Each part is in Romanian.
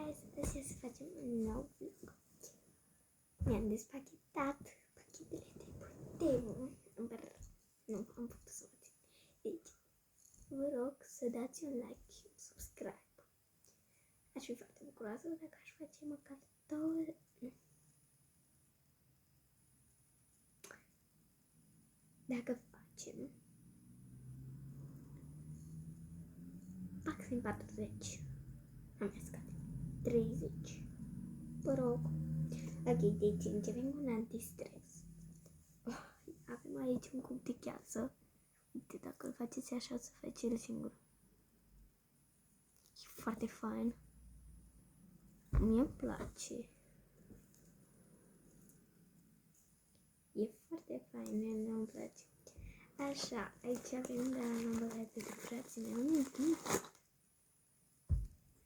Astăzi să facem un nou vlog. Mi-am despachetat pachetele de pe Temu. Nu, am făcut să mă țin. Deci, vă rog să dați un like și un subscribe. Aș fi foarte bucuroasă dacă aș face măcar 2... Dacă facem maxim 40, am escat 30. Vă rog. Ok, deci începem cu un antistres. Avem aici un cup de gheață. Uite, dacă îl faceți așa, o să face el singur. E foarte fain. Mie îmi place. E foarte fain, mie îmi place. Așa, aici avem de la numărate de frații mei.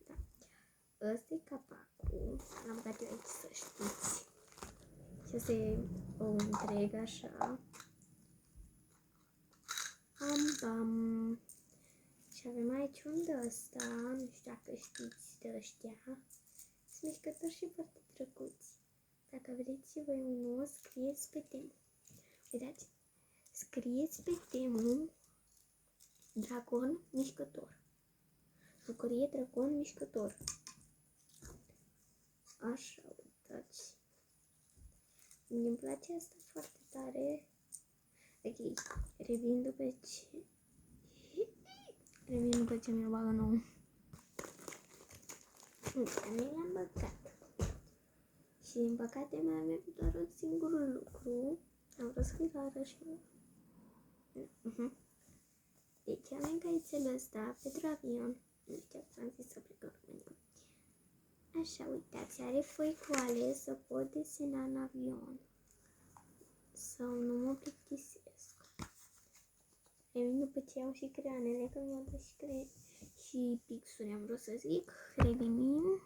Da. Ăsta e capacul. L-am băgat eu aici, să știți. Și ăsta e o întreg așa. Bam. Și avem aici un de ăsta, nu știu dacă știți de ăștia. Sunt mișcători și foarte drăguți. Dacă vreți și voi unul, scrieți pe Temu. Uitați, scrieți pe Temu dragon mișcător. Jucărie dragon mișcător. Așa, uitați. Mi-mi place asta foarte tare. Ok, revin după ce mi-l bagă nou. Mi l-am băgat. Și din păcate mai avem doar un singur lucru. Am vrut să-i arăt și Deci avem caițelul ăsta pentru avion. Nu știu, am zis să plecăm în România. Așa, uitați, are foicoale să pot desena în avion. Sau nu mă plictisesc. Revin după ce iau și creanele, că mi-au dat și pixuri, am vrut să zic. Revenim.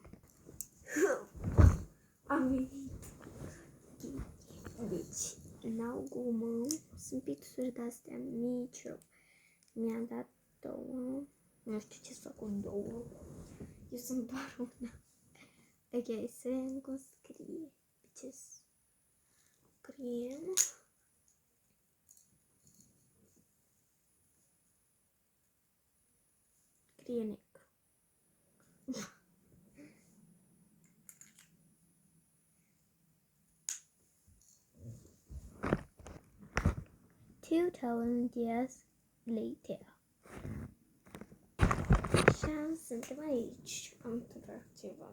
Am venit. Deci, n-au gumă, sunt pixuri de-astea mici. Mi-a dat două. Nu știu ce să fac cu două. Eu sunt doar una. Ok, să vedem cum scrie. Ce scriem? Scrie nec. $2,000 later. Așa, suntem aici. Am întâmplat ceva.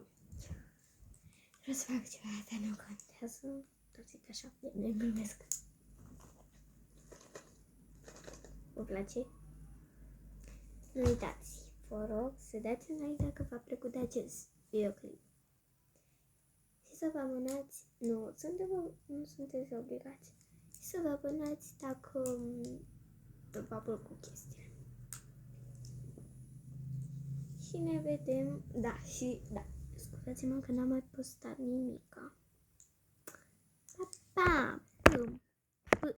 Vreau să fac ceva, dar nu contează. Tot zic așa, ne glumesc. Vă place? Nu uitați, vă rog să dați un like dacă v-a plăcut acest videoclip. Și să vă abonați, nu sunteți obligați. Și să vă abonați dacă v-a plăcut chestia. Și ne vedem, scuzați-mă că n-am mai postat nimica. Pa, pa!